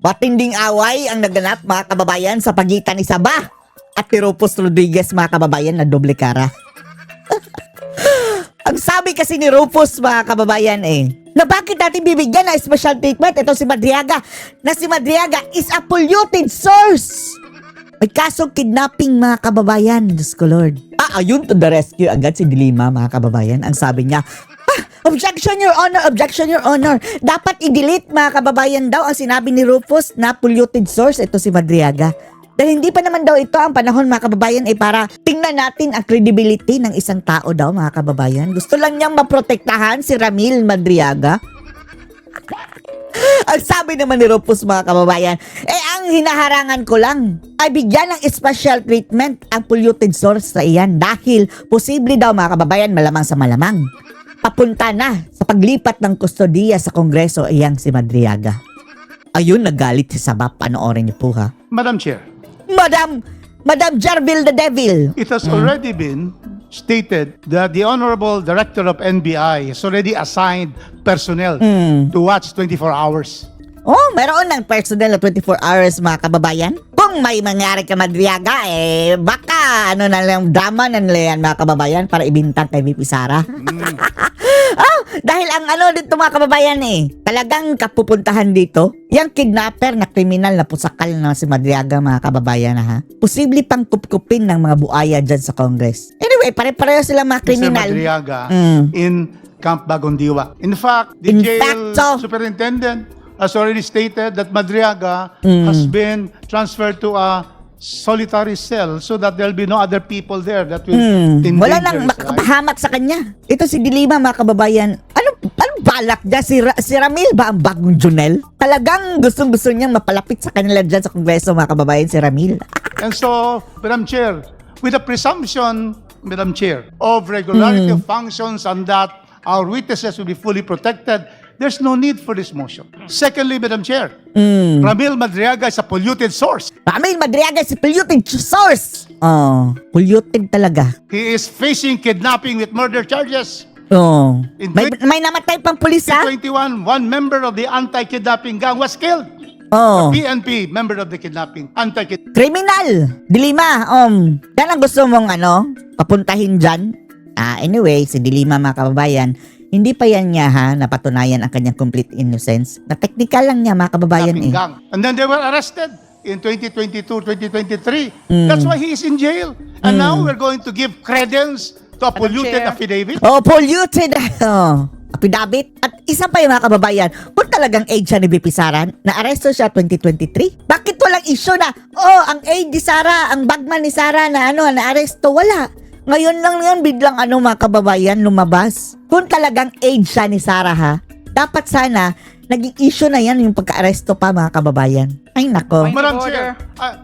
Matinding away ang naganap mga kababayan sa pagitan ni Saba at ni Rufus Rodriguez mga kababayan na doble kara. Ang sabi kasi ni Rufus mga kababayan na bakit natin bibigyan ng special treatment ito si Madriaga, na si Madriaga is a polluted source. May kasong kidnapping mga kababayan. Diyos ko Lord. Ayun to the rescue agad si Dilima mga kababayan. Ang sabi niya, objection your honor, objection your honor. Dapat i-delete mga kababayan daw ang sinabi ni Rufus na polluted source ito si Madriaga. Dahil hindi pa naman daw ito ang panahon mga kababayan para tingnan natin ang credibility ng isang tao daw mga kababayan. Gusto lang niyang maprotektahan si Ramil Madriaga. Ang sabi naman ni Rufus mga kababayan, ang hinaharangan ko lang ay bigyan ng special treatment ang polluted source sa iyan dahil posible daw mga kababayan malamang sa malamang papunta na sa paglipat ng kustodiya sa Kongreso iyang si Madriaga. Ayun, nagalit si Saba. Panoorin niyo po ha. Madam Chair, Madam Jarville the Devil. it has already been stated that the Honorable Director of NBI has already assigned personnel to watch 24 hours. Meron ng personnel na 24 hours mga kababayan. Kung may mangyari ka Madriaga, baka na lang drama na nila yan mga kababayan para ibintang kay VP Sara. Dahil ang dito mga kababayan talagang kapupuntahan dito, yung kidnapper na kriminal na pusakal na si Madriaga mga kababayan ha. Posible pang kupkupin ng mga buaya dyan sa Congress. Anyway, pare-pareho sila mga kriminal. Mr. Madriaga in Camp Bagondiwa. In fact, the jail superintendent has already stated that Madriaga has been transferred to a solitary cell so that there'll be no other people there that will endanger Wala nang his life. makapahamak sa kanya. Ito si Dilima mga kababayan. Anong balak niya? Si Ramil ba ang bagong Junel? Talagang gustong-gusto niyang mapalapit sa kanila dyan sa Kongreso mga kababayan si Ramil. And so, Madam Chair, with the presumption, Madam Chair, of regularity of functions and that our witnesses will be fully protected, there's no need for this motion. Secondly, Madam Chair, Ramil Madriaga is a polluted source. Ramil Madriaga is a polluted source. Polluted talaga. He is facing kidnapping with murder charges. May namatay pang pulis ha? 2021, one member of the anti-kidnapping gang was killed. PNP, member of the kidnapping, anti-kidnapping. Criminal. Dilima. Yan ang gusto mong papuntahin dyan. Anyway, si Dilima mga kababayan, hindi pa yan niya napatunayan ang kanyang complete innocence. Na technical lang niya mga kababayan Gang. And then they were arrested in 2022, 2023. That's why he is in jail. And now we're going to give credence to a polluted affidavit. Polluted. Affidavit. At isa pa yung mga kababayan, kung talagang age siya ni VP Sara, na-aresto siya 2023, bakit walang issue na, ang age ni Sara, ang bagman ni Sara na na-aresto? Wala. Ngayon lang yan, biglang mga kababayan lumabas. Kung talagang age siya ni Sara dapat sana, naging issue na yan yung pagka-aresto pa mga kababayan. Ay nako. Madam Chair,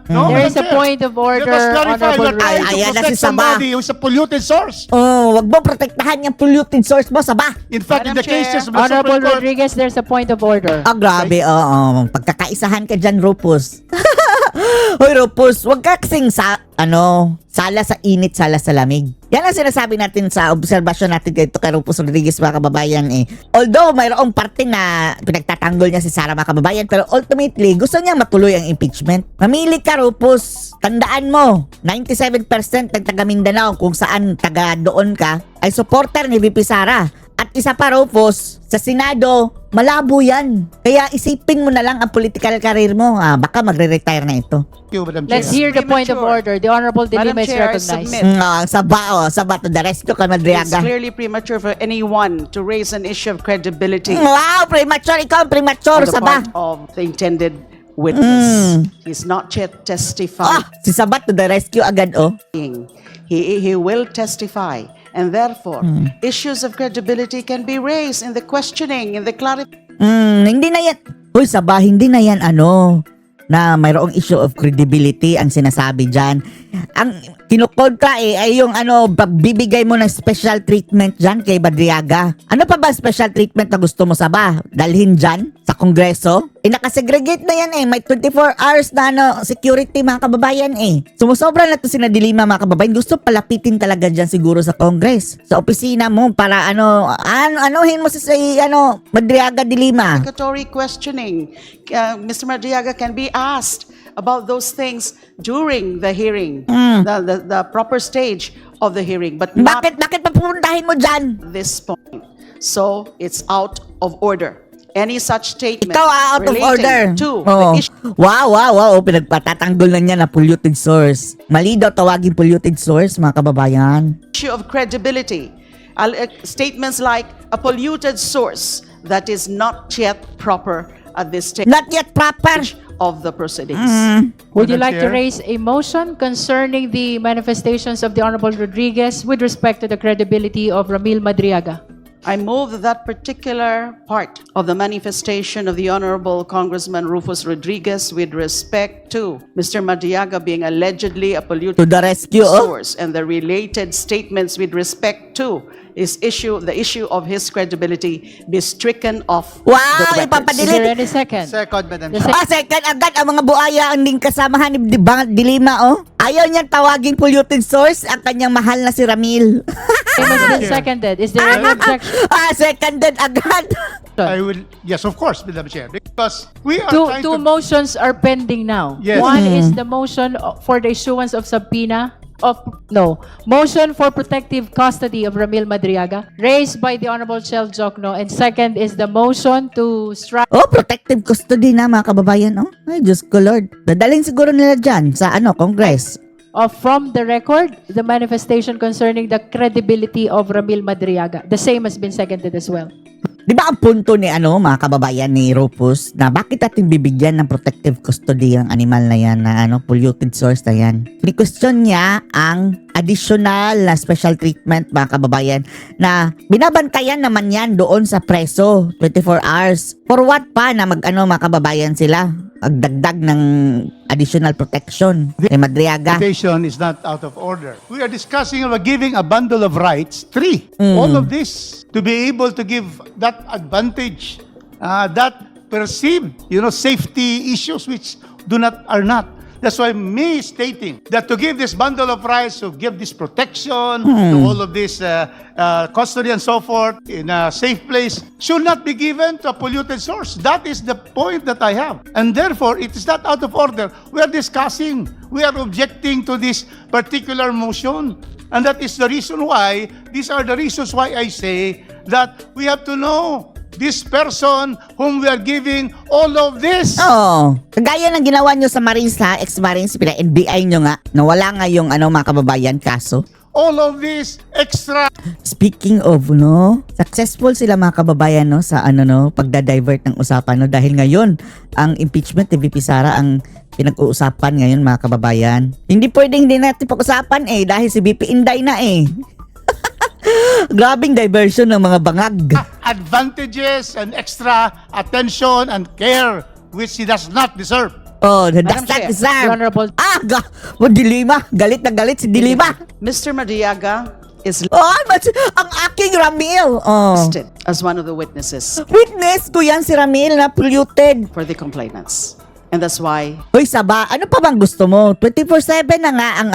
no, There Madam is a Chair. point of order, Let us clarify, Honorable you're trying to Ayan na protect si Saba. somebody who's a polluted source. Wag mo protektahan yung polluted source mo, Saba. In fact, in the cases of the Honorable Supreme Court, Rodriguez, there's a point of order. Grabe, pagkakaisahan ka dyan, Rufus. Hoy, Rufus, wag ka kasing sala sa init, sala sa lamig. Yan ang sinasabi natin sa obserbasyon natin kay Rufus Rodriguez mga kababayan Although mayroong parte na pinagtatanggol niya si Sara mga kababayan, pero ultimately gusto niya matuloy ang impeachment. Mamili ka, Rufus. Tandaan mo, 97% ng taga Mindanao kung saan taga doon ka ay supporter ni VP Sara. At isa pa, Rufus, sa Senado, malabo yan. Kaya isipin mo na lang ang political career mo. Baka magre-retire na ito. Thank you, Madam Chair. Let's hear the point of order. The Honorable Dilima is Chair, I recognized. submit. Saba to the rescue ka, It's Madriaga. clearly premature for anyone to raise an issue of credibility Wow, premature. Ikaw ang premature, on the Saba. part of the intended witness. He's not yet testifying. Si Saba to the rescue agad, He will testify. And therefore, issues of credibility can be raised in the questioning, in the clarification. Hindi na yan. Uy, Saba, hindi na yan na mayroong issue of credibility ang sinasabi dyan. Ang kinukontra ay yung bibigay mo ng special treatment dyan kay Madriaga. Ano pa ba special treatment na gusto mo, Saba? Dalhin dyan sa kongreso. Nakasegregate na yan may 24 hours na security mga kababayan Sumusobra na to si Dilima mga kababayan. Gusto palapitin talaga dyan siguro sa Congress, sa opisina mo para anuhin mo si Madriaga Dilima. Obligatory questioning. Mr. Madriaga can be asked about those things during the hearing, the proper stage of the hearing, but not Bakit papuntahin mo dyan? this point. So it's out of order. Any such statement Ikaw out of order. relating to Oh. the issue Wow. Pinagpatatanggol na niya na polluted source. Mali daw tawagin polluted source, mga kababayan. of credibility, statements like a polluted source that is not yet proper at this stage Not yet proper. of the proceedings. Would you Madam like to Chair? raise a motion concerning the manifestations of the Honorable Rodriguez with respect to the credibility of Ramil Madriaga? I move that that particular part of the manifestation of the Honorable Congressman Rufus Rodriguez with respect to Mr. Madriaga being allegedly a To polluted the rescue, source and the related statements with respect to the issue of his credibility be stricken off Wow, the records. Is ipapadilit. there any second? Second, Madam The Chair. second. Second agad ang mga buaya ang ding kasamahan ni Dilima Ayaw niyang tawaging polluted source ang kanyang mahal na si Ramil. It has been seconded. Is there any objection? Seconded agad. I will, yes, of course, Madam Chair, because we are trying Two to... motions are pending now. Yes. One is the motion for the issuance of subpoena motion for protective custody of Ramil Madriaga, raised by the Honorable Chel Jokno, and second is the motion to strike Protective custody na mga kababayan Ay, Diyos ko Lord. Dadalhin siguro nila dyan sa Congress. from the record the manifestation concerning the credibility of Ramil Madriaga. The same has been seconded as well. Di ba ang punto ni mga kababayan ni Rufus na bakit natin bibigyan ng protective custody ang animal na yan na polluted source na yan? Ni-question niya ang additional na special treatment mga kababayan na binabantayan naman yan doon sa preso 24 hours. For what pa na mga kababayan sila? Agdagdag ng additional protection kay Madriaga. Invitation is not out of order. We are discussing about giving a bundle of rights, 3. All of this to be able to give that advantage, that perceived, safety issues which are not. That's why me stating that to give this bundle of rights, to give this protection, to all of this custody and so forth in a safe place, should not be given to a polluted source. That is the point that I have. And therefore, it is not out of order. We are discussing, we are objecting to this particular motion. And that is the reason why, these are the reasons why I say that we have to know this person whom we are giving all of this. Kagaya ng ginawa nyo sa Marines ex-Marines, NBI nyo nga, na wala nga yung mga kababayan kaso. All of this extra. Speaking of, successful sila mga kababayan, sa pagda-divert ng usapan, dahil ngayon, ang impeachment ni VP Sara ang pinag-uusapan ngayon mga kababayan. Hindi pwedeng din natin pag-usapan dahil si VP Inday na Grabing diversion ng mga bangag. Advantages and extra attention and care which he does not deserve. That's Madam not Chair, deserve. the Honorable Dilima. Galit na galit si Dilima. Mr. Madriaga is Ang aking Ramil. listed as one of the witnesses Witness ko yan si Ramil na polluted. for the complainants. And that's why Hoy, Saba, ano pa bang gusto mo? 24/7 na nga ang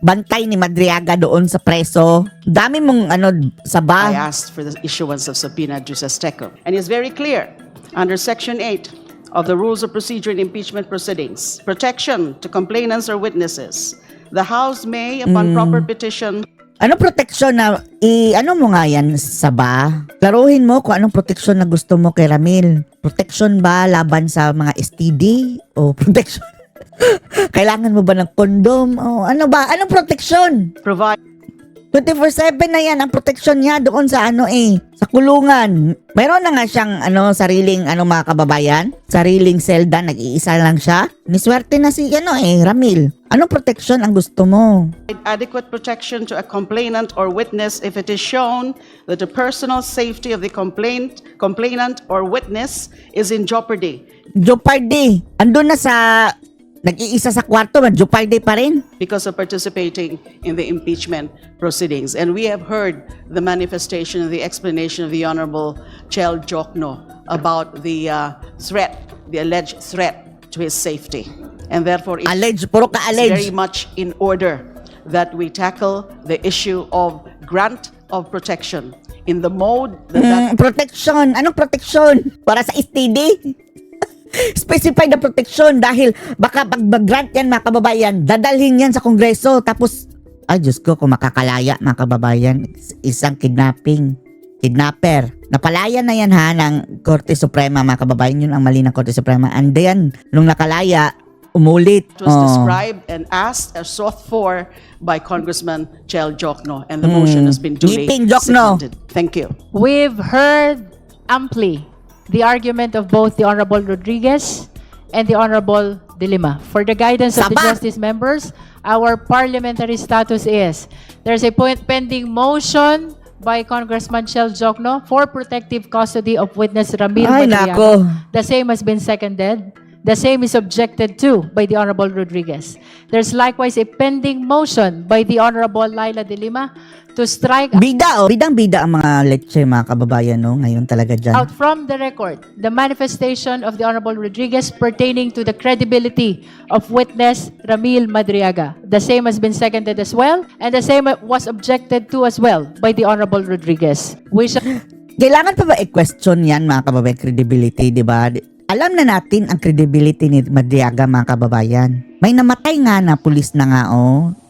bantay ni Madriaga doon sa preso. Dami mong I Saba. asked for the issuance of subpoena jus Azteco. And it's very clear under Section 8 of the Rules of Procedure in Impeachment Proceedings, protection to complainants or witnesses. The House may, upon proper petition, Ano proteksyon na ano mo nga yan, Saba? Klaruhin mo kung anong proteksyon na gusto mo kay Ramil. Proteksyon ba laban sa mga STD? O proteksyon? Kailangan mo ba ng kondom? O ano ba? Anong proteksyon? provide 24/7 na yan ang proteksyon niya doon sa sa kulungan. Meron na nga siyang sariling mga kababayan, sariling selda, nag-iisa lang siya. Niswerte na si Ramil. Anong proteksyon ang gusto mo? adequate protection to a complainant or witness if it is shown that the personal safety of the complainant or witness is in jeopardy. Jeopardy. Andun na sa nag-iisa sa kwarto, Juparde pa rin. because of participating in the impeachment proceedings. And we have heard the manifestation and the explanation of the Honorable Chel Jokno about the threat, the alleged threat to his safety. And therefore, it's Alleged, puro ka very alleged. much in order that we tackle the issue of grant of protection in the mode that Protection. Anong protection? Para sa STD? Specified na protection dahil baka pag mag-grant yan mga kababayan, dadalhin yan sa Kongreso. Tapos, ay Diyos ko, kung makakalaya mga kababayan, isang kidnapper. Napalaya na yan ha ng Korte Suprema mga kababayan. Yun ang mali ng Korte Suprema. And then, nung nakalaya, umulit. was described and asked or sought for by Congressman Chel Jokno, and the motion has been duly Ngipin, Jokno. seconded. Thank you. We've heard amply the argument of both the Honorable Rodriguez and the Honorable De Lima. For the guidance of the Saba! Justice members, our parliamentary status is there's a pending motion by Congressman Chel Jokno for protective custody of witness Ramil Ay, Madriaga. nako. The same has been seconded. The same is objected to by the Honorable Rodriguez. There's likewise a pending motion by the Honorable Laila De Lima to strike Bida, Bidang-bida ang mga leche mga kababayan, no? Ngayon talaga dyan. out from the record the manifestation of the Honorable Rodriguez pertaining to the credibility of witness Ramil Madriaga. The same has been seconded as well, and the same was objected to as well by the Honorable Rodriguez. We shall Kailangan pa ba i-question yan mga kababayan, credibility, di ba? Alam na natin ang credibility ni Madriaga mga kababayan. May namatay nga na pulis na nga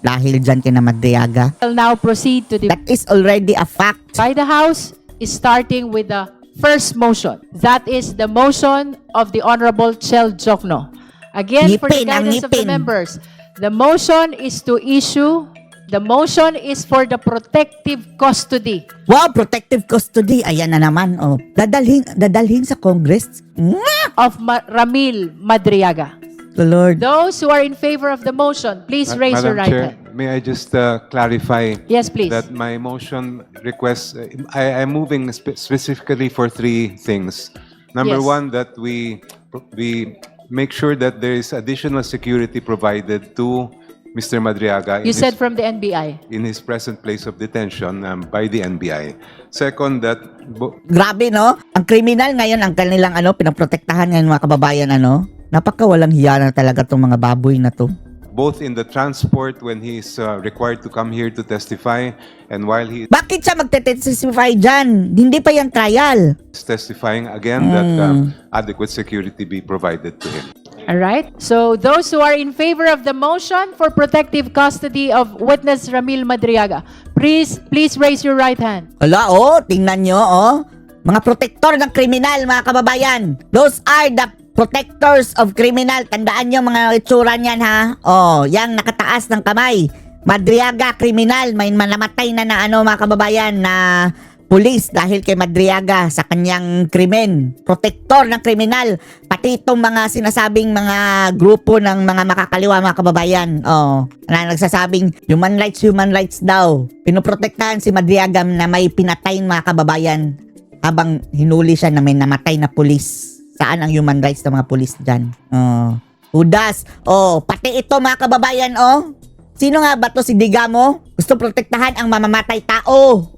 dahil dyan kina Madriaga. now proceed to the That is already a fact. by the House is starting with the first motion. That is the motion of the Honorable Chel Jokno. Again, for the Ngipin, ang guidance of the ngipin. members, the motion is for the protective custody Wow, protective custody. Ayan na naman. Dadalhin sa Congress. Mwah! of Ramil Madriaga. The Lord. Those who are in favor of the motion, please raise your Madam right Chair, hand. may I just clarify Yes, please. that my motion requests, I'm moving specifically for three things. Number Yes. one, that we make sure that there is additional security provided to Mr. Madriaga You said from the NBI. in his present place of detention by the NBI. Second, that Grabe, no? Ang kriminal ngayon, ang kanilang pinaprotektahan ngayon mga kababayan, Napaka walang hiya na talaga tong mga baboy na to. both in the transport when he is required to come here to testify and while he Bakit siya magte-testify dyan? Hindi pa yan trial. is testifying again that adequate security be provided to him. All right. So those who are in favor of the motion for protective custody of witness Ramil Madriaga, please raise your right hand. Wala, tingnan nyo, Mga protektor ng kriminal, mga kababayan. Those are the protectors of criminal. Tandaan nyo mga itsura niyan, ha? Yang nakataas ng kamay. Madriaga, kriminal. May manamatay na mga kababayan na pulis dahil kay Madriaga sa kanyang krimen. Protektor ng kriminal. Pati itong mga sinasabing mga grupo ng mga makakaliwa, mga kababayan. Na nagsasabing human rights daw. Pinoprotektahan si Madriaga na may pinatay mga kababayan habang hinuli siya na may namatay na pulis. Saan ang human rights ng mga pulis dyan? Hudas. Pati ito mga kababayan, Sino nga ba to si Digamo? Gusto protektahan ang mamamatay tao.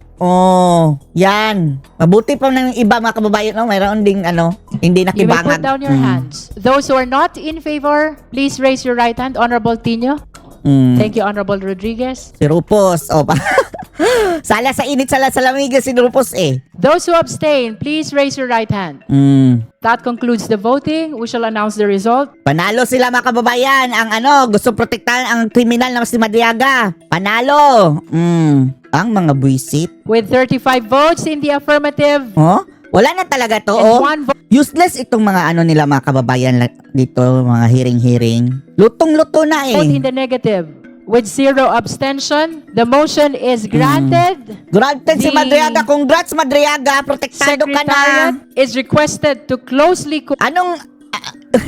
Yan. Mabuti pa ng iba mga kababayan, mayroon ding hindi You may put nakibangag. down your hands. Those who are not in favor, please raise your right hand. Honorable Tino. Thank you, Honorable Rodriguez. Si Rupos. Sala sa init, sala sa lamig si Rupos Those who abstain, please raise your right hand. That concludes the voting. We shall announce the result. Panalo sila mga kababayan. Ang gusto protektahan ang kriminal na si Madriaga. Panalo. Ang mga buisit. With 35 votes in the affirmative Wala na talaga to, and 1 vote Useless itong mga nila mga kababayan dito, mga hearing. Lutong-luto na in the negative. With 0 abstention, the motion is granted. Granted si The Madriaga. Congrats Madriaga. Protektado ka na. Secretariat is requested to closely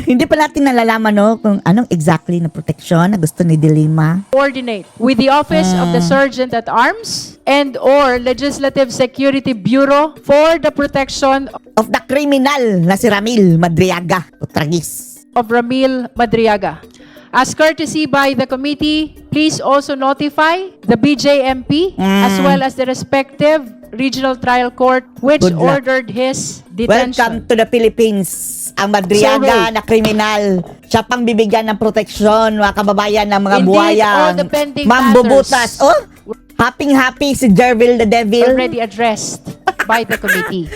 Hindi pa natin nalalaman kung anong exactly na proteksyon na gusto ni De Lima. coordinate with the Office of the Sergeant at Arms and or Legislative Security Bureau for the protection Of the criminal na si Ramil Madriaga. Tragis. of Ramil Madriaga. As courtesy by the committee, please also notify the BJMP as well as the respective regional trial court which Good luck. ordered his Welcome detention. to the Philippines. Ang Madriaga So, na kriminal. Siya pang bibigyan ng proteksyon, mga kababayan ng mga Indeed, buhayang all the pending mambubutas. matters Oh, happy si Jervil the Devil. Already addressed by the committee.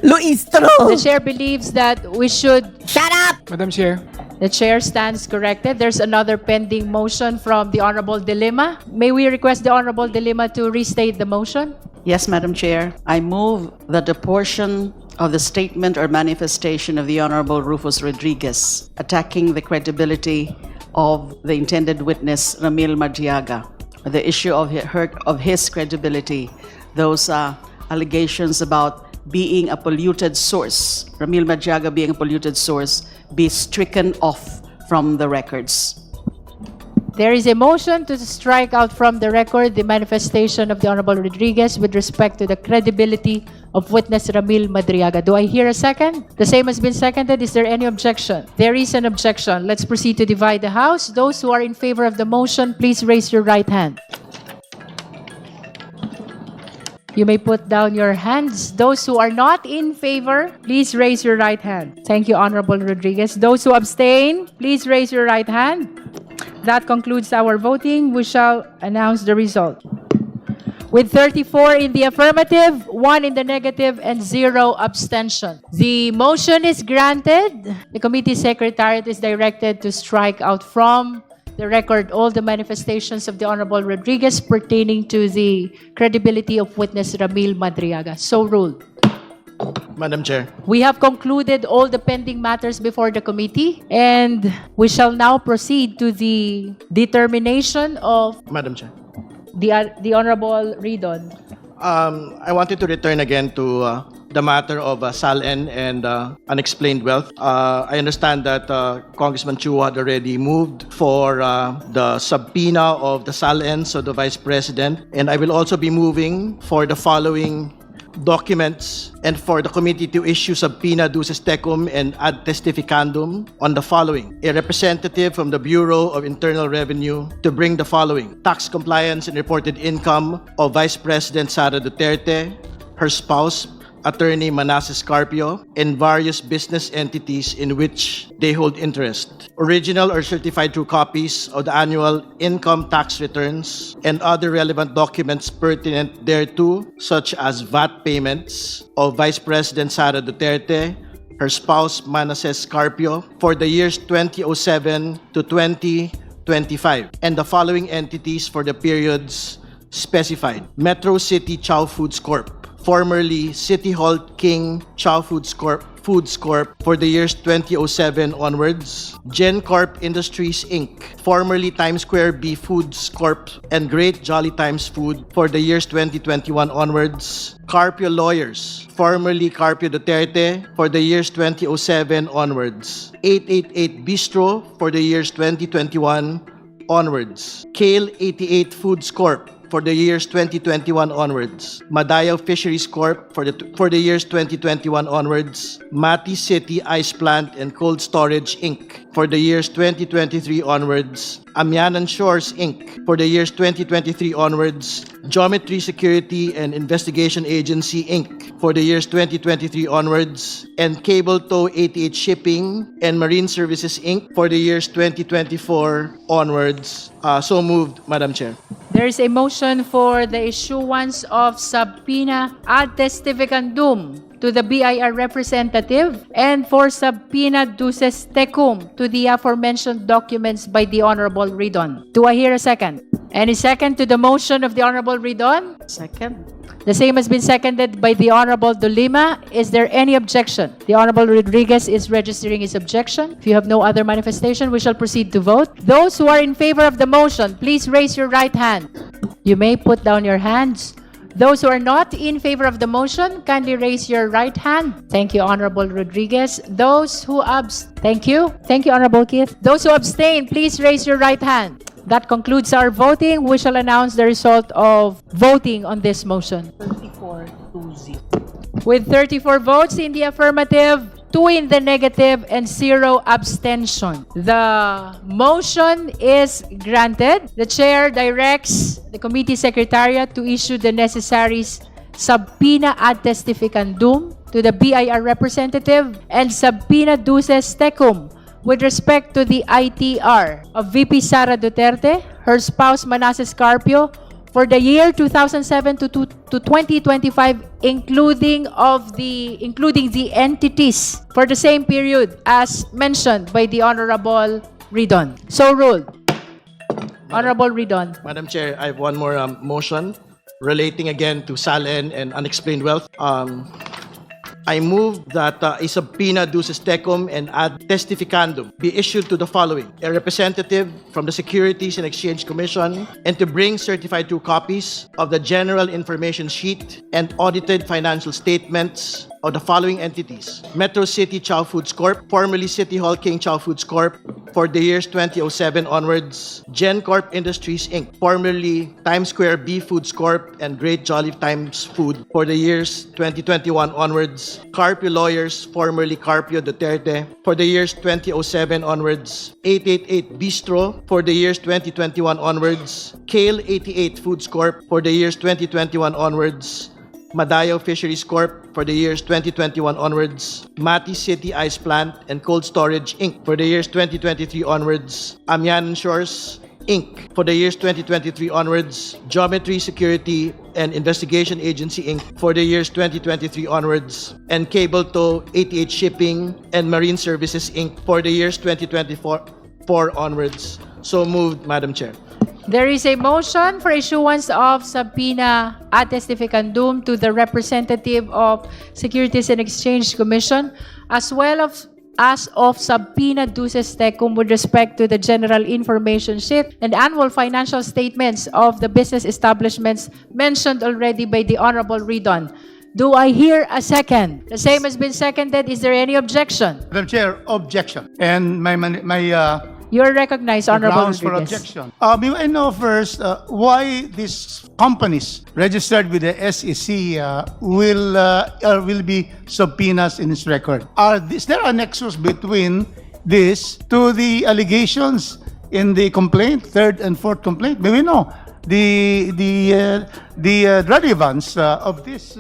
Luistro. The chair believes that we should. Shut up! Madam Chair. The chair stands corrected. There's another pending motion from the Honorable Dilima. May we request the Honorable Dilima to restate the motion? Yes, Madam Chair. I move that the portion of the statement or manifestation of the Honorable Rufus Rodriguez attacking the credibility of the intended witness, Ramil Madriaga, the issue of his credibility, those allegations about being a polluted source, Ramil Madriaga being a polluted source, be stricken off from the records. There is a motion to strike out from the record the manifestation of the Honorable Rodriguez with respect to the credibility of witness Ramil Madriaga. Do I hear a second? The same has been seconded. Is there any objection? There is an objection. Let's proceed to divide the House. Those who are in favor of the motion, please raise your right hand. You may put down your hands. Those who are not in favor, please raise your right hand. Thank you, Honorable Rodriguez. Those who abstain, please raise your right hand. That concludes our voting. We shall announce the result. With 34 in the affirmative, 1 in the negative, and 0 abstention. The motion is granted. The committee secretariat is directed to strike out from the record all the manifestations of the Honorable Rodriguez pertaining to the credibility of witness Ramil Madriaga. So ruled. Madam Chair. We have concluded all the pending matters before the committee, and we shall now proceed to the determination of Madam Chair. the Honorable Ridon. I wanted to return again to the matter of SALN and unexplained wealth. I understand that Congressman Chu had already moved for the subpoena of the SALNs of the Vice President, and I will also be moving for the following documents and for the committee to issue subpoena duces tecum and ad testificandum on the following. A representative from the Bureau of Internal Revenue to bring the following: tax compliance and reported income of Vice President Sara Duterte, her spouse, Attorney Manasseh Carpio, and various business entities in which they hold interest. Original or certified true copies of the annual income tax returns and other relevant documents pertinent thereto, such as VAT payments of Vice President Sara Duterte, her spouse Manasseh Carpio, for the years 2007 to 2025, and the following entities for the periods specified: Metro City Chow Foods Corp., formerly City Hall King Chow Foods Corp., for the years 2007 onwards; GenCorp Industries Inc., formerly Times Square B Foods Corp. and Great Jolly Times Food, for the years 2021 onwards; Carpio Lawyers, formerly Carpio Duterte, for the years 2007 onwards; 888 Bistro, for the years 2021 onwards; Kale 88 Foods Corp., for the years 2021 onwards; Madaya Fisheries Corp. for the years 2021 onwards; Mati City Ice Plant and Cold Storage Inc. for the years 2023 onwards; Amianan Shores Inc. for the years 2023 onwards; Geometry Security and Investigation Agency Inc. for the years 2023 onwards; and Cable Tow 88 Shipping and Marine Services Inc. for the years 2024 onwards. So moved, Madam Chair. There is a motion for the issuance of subpoena ad testificandum to the BIR representative and for subpoena duces tecum to the aforementioned documents by the Honorable Ridon. Do I hear a second? Any second to the motion of the Honorable Ridon? Second. The same has been seconded by the Honorable Dolima. Is there any objection? The Honorable Rodriguez is registering his objection. If you have no other manifestation, we shall proceed to vote. Those who are in favor of the motion, please raise your right hand. You may put down your hands. Those who are not in favor of the motion, kindly raise your right hand. Thank you, Honorable Rodriguez. Those who Thank you. Thank you, Honorable Keith. Those who abstain, please raise your right hand. That concludes our voting. We shall announce the result of voting on this motion. 34-0. With 34 votes in the affirmative, 2 in the negative, and 0 abstention. The motion is granted. The chair directs the committee secretariat to issue the necessary subpoena ad testificandum to the BIR representative and subpoena duces tecum with respect to the ITR of VP Sara Duterte, her spouse Manasseh Carpio, for the year 2007 to 2025, including the entities for the same period as mentioned by the Honorable Ridon. So ruled. Honorable Ridon. Madam Chair, I have one more motion relating again to SALN and unexplained wealth. I move that a subpoena duces tecum and ad testificandum be issued to the following: a representative from the Securities and Exchange Commission, and to bring certified true copies of the general information sheet and audited financial statements of the following entities: Metro City Chow Foods Corp., formerly City Hall King Chow Foods Corp., for the years 2007 onwards; GenCorp Industries Inc., formerly Times Square B Foods Corp. And Great Jolly Times Food, for the years 2021 onwards; Carpio Lawyers, formerly Carpio Duterte, for the years 2007 onwards; 888 Bistro, for the years 2021 onwards; Kale 88 Foods Corp., for the years 2021 onwards; Madayo Fisheries Corp. for the years 2021 onwards; Mati City Ice Plant and Cold Storage Inc. for the years 2023 onwards; Amianan Shores Inc. for the years 2023 onwards; Geometry Security and Investigation Agency Inc. for the years 2023 onwards; and Cable Tow 88 Shipping and Marine Services Inc. for the years 2024 onwards. So moved, Madam Chair. There is a motion for issuance of subpoena ad testificandum to the representative of Securities and Exchange Commission, as well as of subpoena duces tecum with respect to the general information sheet and annual financial statements of the business establishments mentioned already by the Honorable Ridon. Do I hear a second? The same has been seconded. Is there any objection? Madam Chair, objection. And my You're recognized, Honorable grounds for Rodriguez. objection. May I know first why these companies registered with the SEC will be subpoenas in its record? Is there a nexus between this to the allegations in the complaint, third and fourth complaint? May we know the relevance of these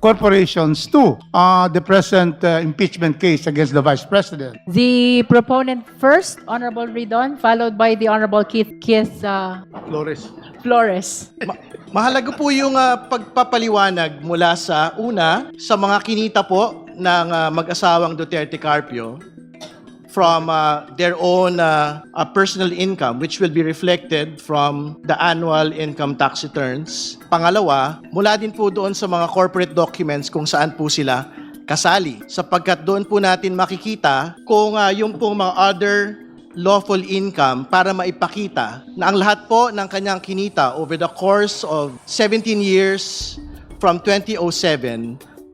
corporations to the present impeachment case against the Vice President? The proponent first, Honorable Ridon, followed by the Honorable Keith Flores. Mahalaga po yung pagpapaliwanag mula sa sa mga kinita po ng mag-asawang Duterte Carpio from their own personal income, which will be reflected from the annual income tax returns. Pangalawa, mula din po doon sa mga corporate documents kung saan po sila kasali, sapagkat doon po natin makikita kung yung pong mga other lawful income para maipakita na ang lahat po ng kanyang kinita over the course of 17 years from 2007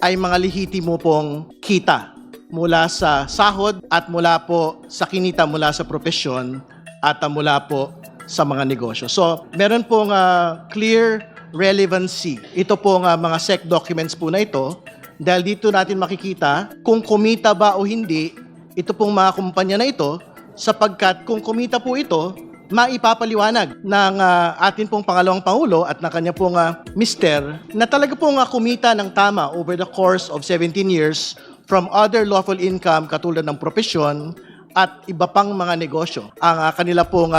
ay mga lehitimo pong kita mula sa sahod at mula po sa kinita mula sa propesyon at mula po sa mga negosyo. So, meron pong clear relevancy. Ito pong mga SEC documents po na ito dahil dito natin makikita kung kumita ba o hindi ito pong mga kumpanya na ito, sapagkat kung kumita po ito, maipapaliwanag ng atin pong pangalawang Pangulo at ng kanya pong mister na talaga pong kumita ng tama over the course of 17 years from other lawful income katulad ng propesyon at iba pang mga negosyo ang kanila pong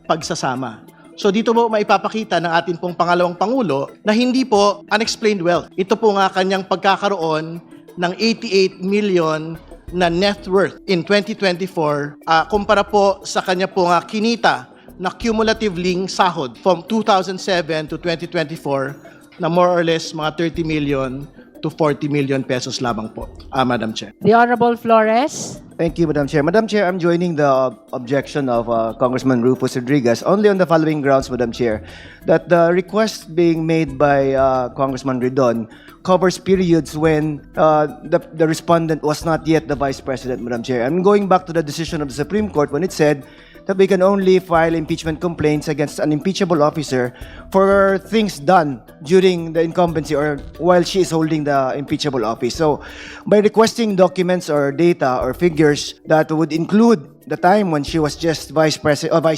pagsasama. So dito po maipapakita ng atin pong pangalawang Pangulo na hindi po unexplained wealth. Ito po kanyang pagkakaroon ng 88 million na net worth in 2024 kumpara po sa kanya pong kinita na cumulatively sahod from 2007 to 2024 na more or less mga 30 million to 40 million pesos lamang po, Madam Chair. The Honorable Flores. Thank you, Madam Chair. Madam Chair, I'm joining the objection of Congressman Rufus Rodriguez only on the following grounds, Madam Chair, that the request being made by Congressman Ridon covers periods when the respondent was not yet the Vice President, Madam Chair. I'm going back to the decision of the Supreme Court when it said that we can only file impeachment complaints against an impeachable officer for things done during the incumbency or while she is holding the impeachable office. So, by requesting documents or data or figures that would include the time when she was just vice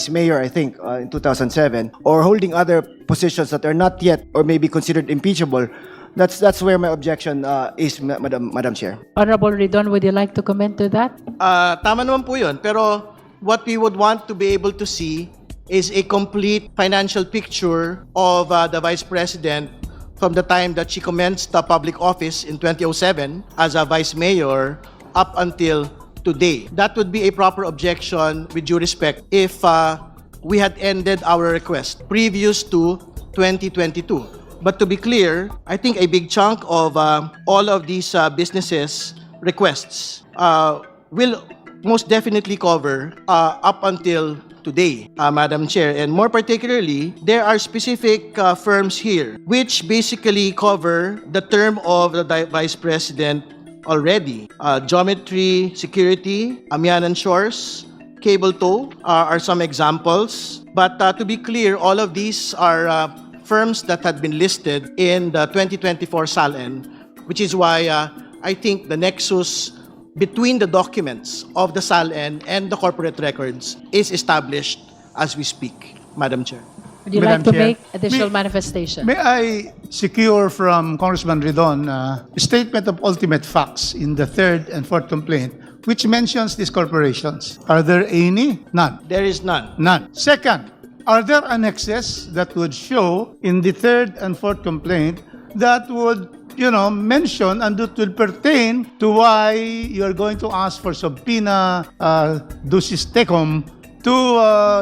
mayor, I think, in 2007, or holding other positions that are not yet or maybe considered impeachable, that's where my objection is, Madam Chair. Honorable Ridon, would you like to comment to that? Tama naman po yun, pero what we would want to be able to see is a complete financial picture of the Vice President from the time that she commenced the public office in 2007 as a Vice Mayor up until today. That would be a proper objection, with due respect, if we had ended our request previous to 2022. But to be clear, I think a big chunk of all of these businesses' requests will most definitely cover up until today, Madam Chair. And more particularly, there are specific firms here which basically cover the term of the Vice President already. Geometry Security, Amianan Shores, Cable Tow are some examples. But to be clear, all of these are firms that had been listed in the 2024 SALN, which is why I think the nexus between the documents of the SALN and the corporate records is established as we speak, Madam Chair. Would you Madam like to Chair, make additional manifestation? May I secure from Congressman Ridon a statement of ultimate facts in the third and fourth complaint, which mentions these corporations? Are there any? None. There is none. None. Second, are there annexes that would show in the third and fourth complaint that would, mention and that will pertain to why you're going to ask for subpoena ducis tecum to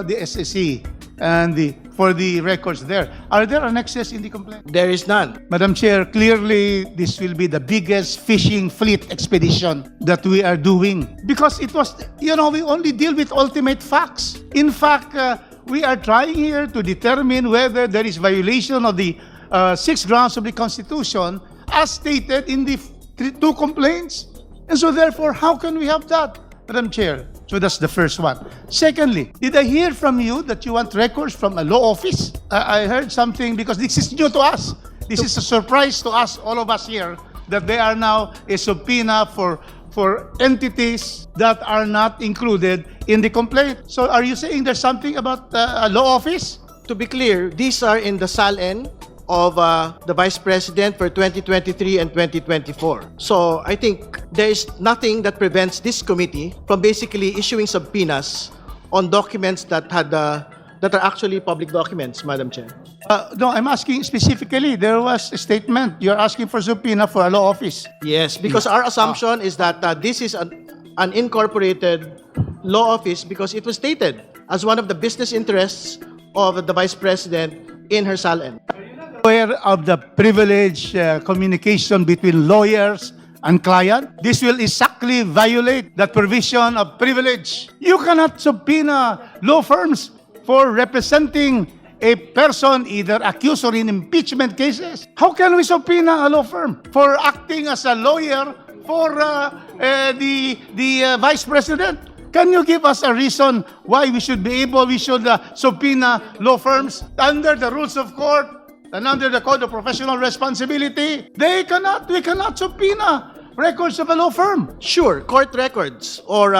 the SSC and for the records there? Are there annexes in the complaint? There is none. Madam Chair, clearly this will be the biggest fishing fleet expedition that we are doing because it was, we only deal with ultimate facts. In fact, we are trying here to determine whether there is violation of the 6 grounds of the Constitution as stated in the 2 complaints. And so therefore, how can we have that, Madam Chair? So that's the first one. Secondly, did I hear from you that you want records from a law office? I heard something because this is new to us. This is a surprise to us, all of us here, that they are now a subpoena for entities that are not included in the complaint. So are you saying there's something about a law office? To be clear, these are in the SALN of the Vice President for 2023 and 2024. So I think there is nothing that prevents this committee from basically issuing subpoenas on documents that are actually public documents, Madam Chair. No, I'm asking specifically. There was a statement. You're asking for subpoena for a law office. Yes, because our assumption is that this is an incorporated law office because it was stated as one of the business interests of the Vice President in her SALN. Aware of the privilege communication between lawyers and client? This will exactly violate that provision of privilege. You cannot subpoena law firms for representing a person either accused or in impeachment cases. How can we subpoena a law firm for acting as a lawyer for the Vice President? Can you give us a reason why we should subpoena law firms under the rules of court and under the Code of Professional Responsibility? We cannot subpoena records of a law firm. Sure, court records or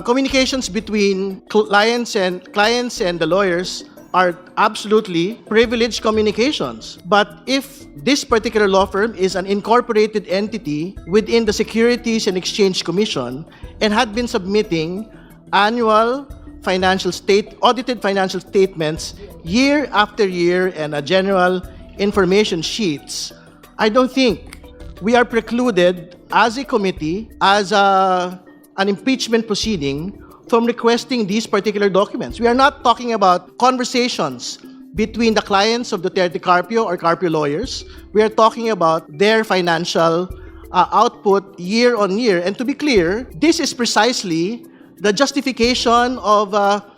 communications between clients and the lawyers are absolutely privileged communications. But if this particular law firm is an incorporated entity within the Securities and Exchange Commission and had been submitting annual audited financial statements year after year and general information sheets, I don't think we are precluded as a committee, as an impeachment proceeding, from requesting these particular documents. We are not talking about conversations between the clients of Duterte Carpio or Carpio lawyers. We are talking about their financial output year on year. And to be clear, this is precisely the justification of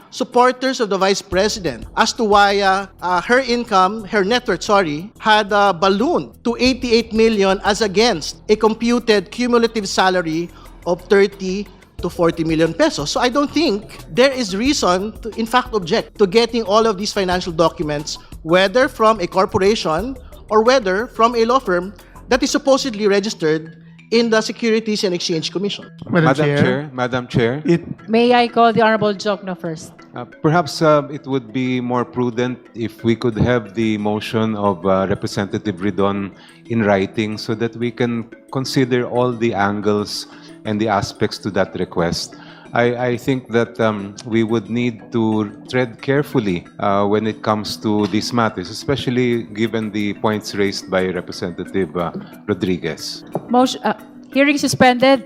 supporters of the Vice President as to why her net worth, had ballooned to 88 million as against a computed cumulative salary of 30 to 40 million pesos. So I don't think there is reason to, in fact, object to getting all of these financial documents, whether from a corporation or whether from a law firm that is supposedly registered in the Securities and Exchange Commission. Madam Chair, May I call the Honorable Jokno first? perhaps it would be more prudent if we could have the motion of Representative Ridon in writing so that we can consider all the angles and the aspects to that request. I think that we would need to tread carefully when it comes to these matters, especially given the points raised by Representative Rodriguez. Motion, hearing suspended.